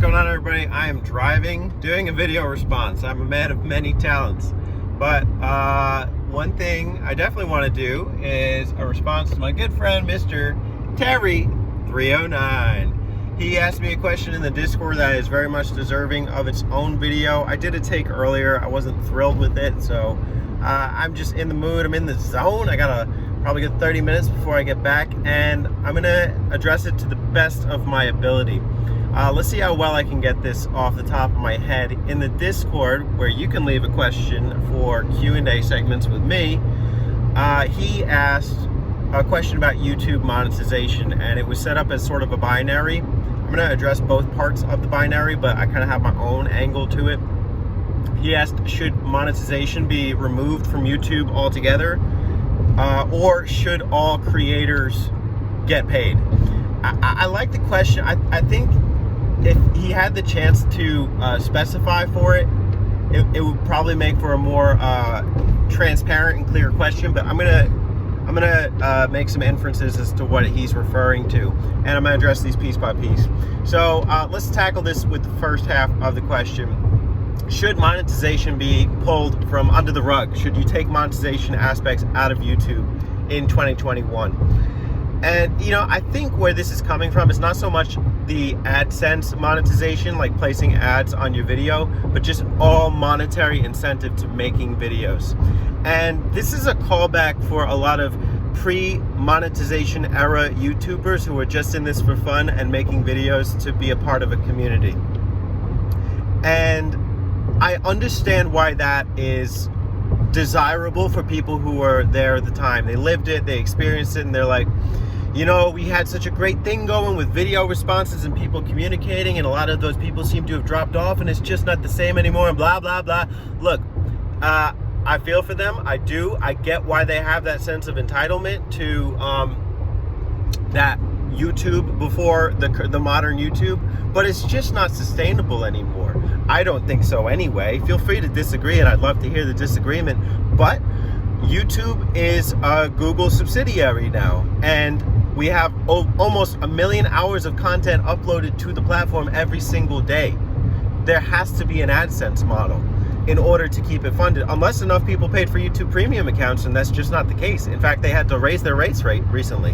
going on, everybody? I am driving, doing a video response. I'm a man of many talents, but one thing I definitely want to do is a response to my good friend, Mr. Terry309. He asked me a question in the Discord that is very much deserving of its own video. I did a take earlier. I wasn't thrilled with it, so I'm just in the mood. I'm in the zone. I gotta probably get 30 minutes before I get back, and I'm gonna address it to the best of my ability. Let's see how well I can get this off the top of my head. In the Discord, where you can leave a question for Q&A segments with me, he asked a question about YouTube monetization, and it was set up as sort of a binary. I'm gonna address both parts of the binary, but I kind of have my own angle to it. He asked, should monetization be removed from YouTube altogether? Or should all creators get paid? I like the question. I think if he had the chance to specify for it, it would probably make for a more transparent and clear question. But I'm gonna make some inferences as to what he's referring to, and I'm gonna address these piece by piece. So let's tackle this with the first half of the question. Should monetization be pulled from under the rug? Should you take monetization aspects out of YouTube in 2021? And, you know, I think where this is coming from is not so much the AdSense monetization, like placing ads on your video, but just all monetary incentive to making videos. And this is a callback for a lot of pre-monetization era YouTubers who are just in this for fun and making videos to be a part of a community. And I understand why that is desirable for people who were there at the time. They lived it, they experienced it, and they're like, you know, we had such a great thing going with video responses and people communicating, and a lot of those people seem to have dropped off, and it's just not the same anymore, and blah, blah, blah. Look, I feel for them. I do. I get why they have that sense of entitlement to that YouTube before the modern YouTube, but it's just not sustainable anymore. I don't think so anyway. Feel free to disagree, and I'd love to hear the disagreement, but YouTube is a Google subsidiary now, and we have almost 1 million hours of content uploaded to the platform every single day. There has to be an AdSense model in order to keep it funded, unless enough people paid for YouTube premium accounts, and that's just not the case. In fact, they had to raise their rates rate recently.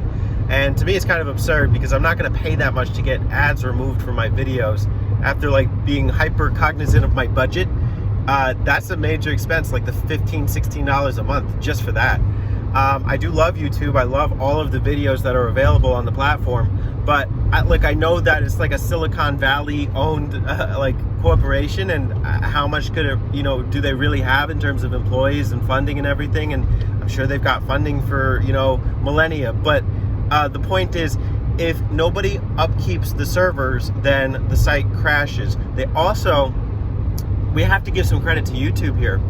And to me, it's kind of absurd because I'm not going to pay that much to get ads removed from my videos after like being hyper cognizant of my budget. That's a major expense, like the $15, $16 a month just for that. I do love YouTube. I love all of the videos that are available on the platform, but I know that it's like a Silicon Valley owned like corporation, and how much could it, you know, do they really have in terms of employees and funding and everything? And I'm sure they've got funding for, you know, millennia, but the point is, if nobody upkeeps the servers, then the site crashes. We have to give some credit to YouTube here.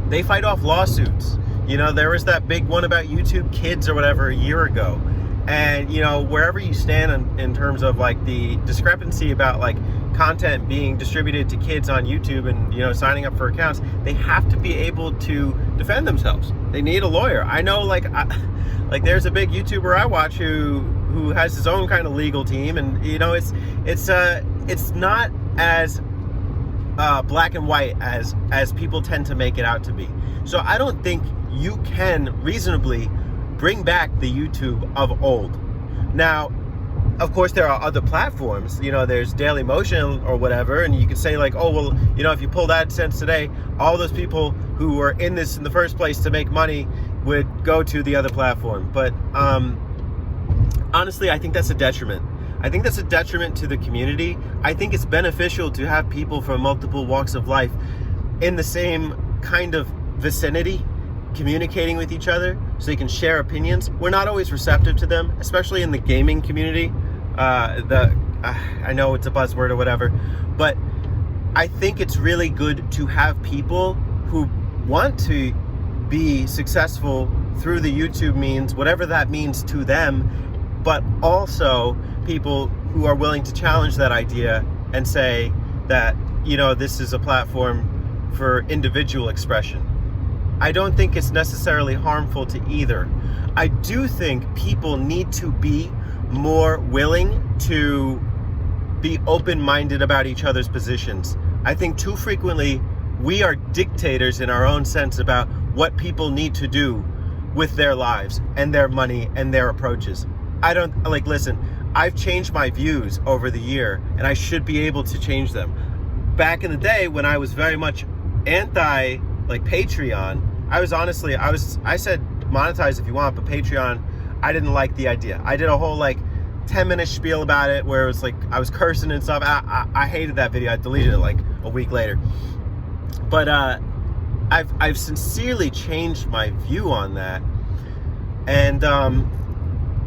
They fight off lawsuits. You know, there was that big one about YouTube Kids or whatever a year ago. And, you know, wherever you stand in terms of like the discrepancy about like content being distributed to kids on YouTube and, you know, signing up for accounts, they have to be able to defend themselves. They need a lawyer. I know, like there's a big YouTuber I watch who has his own kind of legal team, and, you know, it's not as black and white as people tend to make it out to be. So I don't think you can reasonably bring back the YouTube of old. Now, of course, there are other platforms. You know, there's Dailymotion or whatever, and you can say like, oh, well, you know, if you pulled AdSense today, all those people who were in this in the first place to make money would go to the other platform. But honestly, I think that's a detriment. I think that's a detriment to the community. I think it's beneficial to have people from multiple walks of life in the same kind of vicinity communicating with each other so they can share opinions. We're not always receptive to them, especially in the gaming community. I know it's a buzzword or whatever, but I think it's really good to have people who want to be successful through the YouTube means, whatever that means to them, but also people who are willing to challenge that idea and say that, you know, this is a platform for individual expression. I don't think it's necessarily harmful to either. I do think people need to be more willing to be open-minded about each other's positions. I think too frequently we are dictators in our own sense about what people need to do with their lives and their money and their approaches. I don't, like, listen, I've changed my views over the year, and I should be able to change them. Back in the day when I was very much anti, like, Patreon, I said monetize if you want, but Patreon, I didn't like the idea. I did a whole, like, 10-minute spiel about it where it was like I was cursing and stuff. I hated that video. I deleted it like a week later. But I've sincerely changed my view on that, and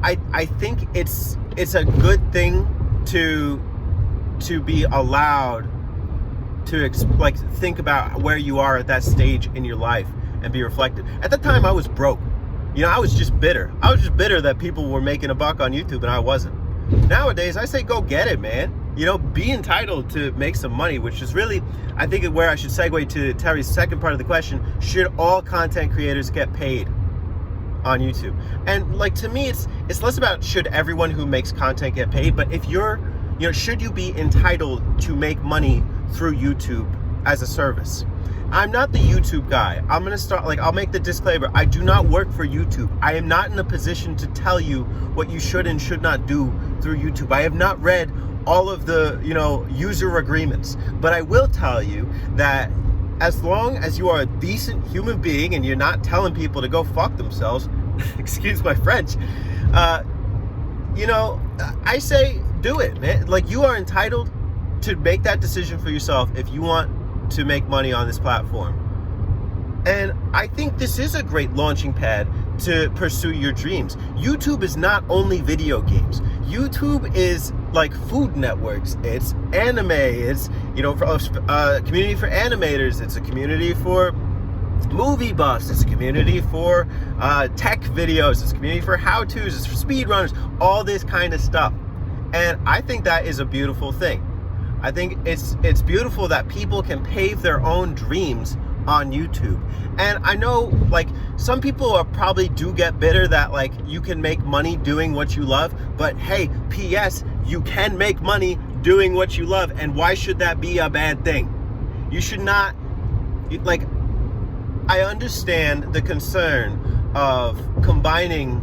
I think it's a good thing to be allowed to think about where you are at that stage in your life and be reflective. At the time, I was broke. You know, I was just bitter. I was just bitter that people were making a buck on YouTube and I wasn't. Nowadays, I say go get it, man. You know, be entitled to make some money, which is really, I think, where I should segue to Terry's second part of the question. Should all content creators get paid on YouTube? And, like, to me, it's less about should everyone who makes content get paid, but if you're, you know, should you be entitled to make money through YouTube as a service? I'm not the YouTube guy. I'm going to start, like, I'll make the disclaimer. I do not work for YouTube. I am not in a position to tell you what you should and should not do through YouTube. I have not read all of the, you know, user agreements. But I will tell you that as long as you are a decent human being and you're not telling people to go fuck themselves, excuse my French, you know, I say do it, man. Like, you are entitled to make that decision for yourself if you want to make money on this platform. And I think this is a great launching pad to pursue your dreams. YouTube is not only video games. YouTube is like Food Networks. It's anime. It's, you know, for a community for animators. It's a community for movie buffs. It's a community for tech videos. It's a community for how-tos. It's for speedrunners. All this kind of stuff. And I think that is a beautiful thing. I think it's beautiful that people can pave their own dreams on YouTube. And I know, like, some people probably do get bitter that, like, you can make money doing what you love, but hey, P.S., you can make money doing what you love, and why should that be a bad thing? You should not, like, I understand the concern of combining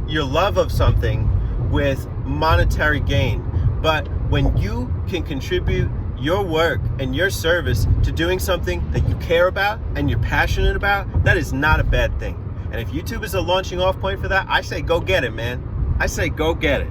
your love of something with monetary gain, but when you can contribute your work and your service to doing something that you care about and you're passionate about, that is not a bad thing. And if YouTube is a launching off point for that, I say go get it, man. I say go get it.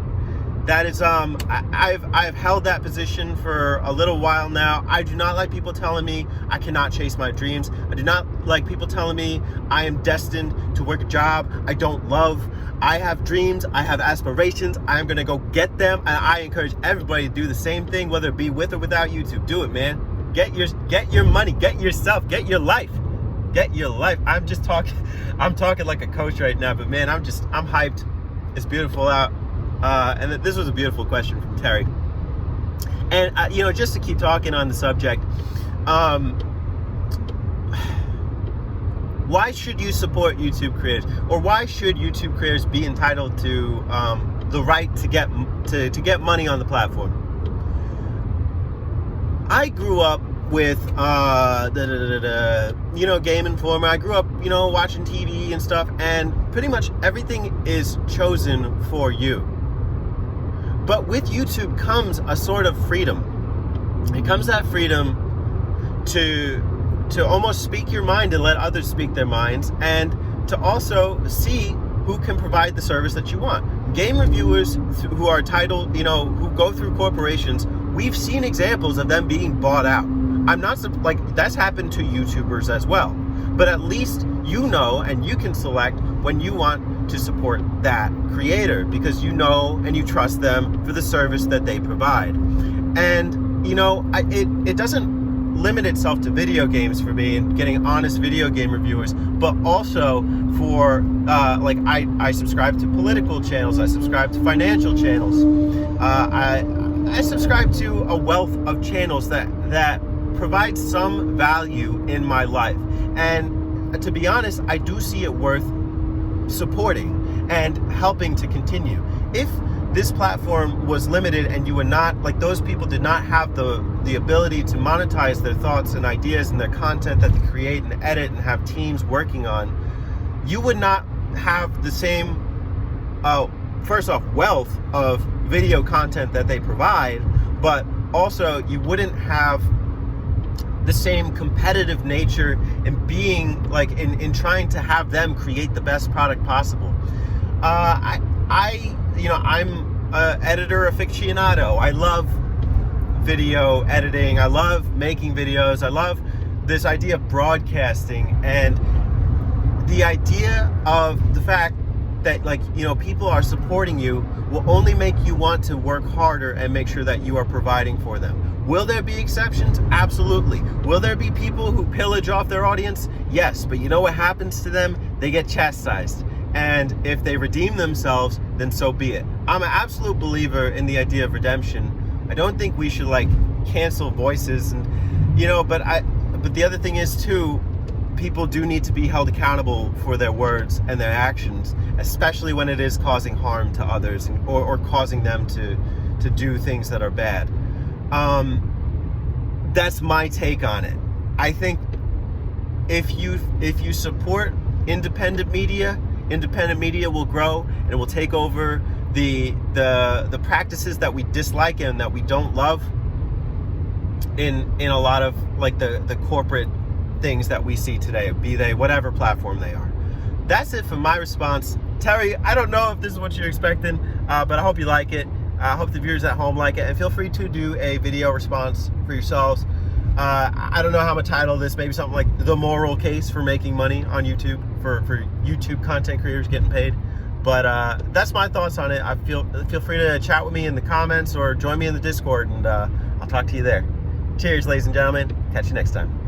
That is, I've held that position for a little while now. I do not like people telling me I cannot chase my dreams. I do not like people telling me I am destined to work a job I don't love. I have dreams, I have aspirations, I'm gonna go get them, and I encourage everybody to do the same thing, whether it be with or without YouTube. Do it, man. Get your money, get yourself, get your life. Get your life. I'm talking like a coach right now, but man, I'm hyped. It's beautiful out. And this was a beautiful question from Terry. And, you know, just to keep talking on the subject, why should you support YouTube creators? Or why should YouTube creators be entitled to the right to get money on the platform? I grew up with, you know, Game Informer. I grew up, you know, watching TV and stuff, and pretty much everything is chosen for you. But with YouTube comes a sort of freedom. It comes that freedom to almost speak your mind and let others speak their minds, and to also see who can provide the service that you want. Game reviewers who are titled, you know, who go through corporations, we've seen examples of them being bought out. I'm not, like, that's happened to YouTubers as well. But at least you know and you can select when you want to support that creator, because you know and you trust them for the service that they provide. And, you know, it doesn't limit itself to video games for me and getting honest video game reviewers, but also for like I subscribe to political channels, I subscribe to financial channels, I subscribe to a wealth of channels that provide some value in my life. And to be honest, I do see it worth supporting and helping to continue. If this platform was limited and you would not, like, those people did not have the ability to monetize their thoughts and ideas and their content that they create and edit and have teams working on, you would not have the same, first off, wealth of video content that they provide, but also you wouldn't have the same competitive nature in being, like, in trying to have them create the best product possible. I'm an editor aficionado. I love video editing. I love making videos. I love this idea of broadcasting, and the idea of the fact that, like, people are supporting you will only make you want to work harder and make sure that you are providing for them. Will there be exceptions? Absolutely. Will there be people who pillage off their audience? Yes, but you know what happens to them? They get chastised. And if they redeem themselves, then so be it. I'm an absolute believer in the idea of redemption. I don't think we should, like, cancel voices, and but the other thing is too, people do need to be held accountable for their words and their actions, especially when it is causing harm to others or causing them to do things that are bad. That's my take on it. I think if you support independent media will grow, and it will take over the practices that we dislike and that we don't love in a lot of, like, the corporate things that we see today, be they whatever platform they are. That's it for my response. Terry, I don't know if this is what you're expecting, but I hope you like it. I hope the viewers at home like it, and feel free to do a video response for yourselves. I don't know how I'm gonna title this, maybe something like the moral case for making money on YouTube, for YouTube content creators getting paid. But that's my thoughts on it. Feel free to chat with me in the comments or join me in the Discord, and I'll talk to you there. Cheers, ladies and gentlemen. Catch you next time.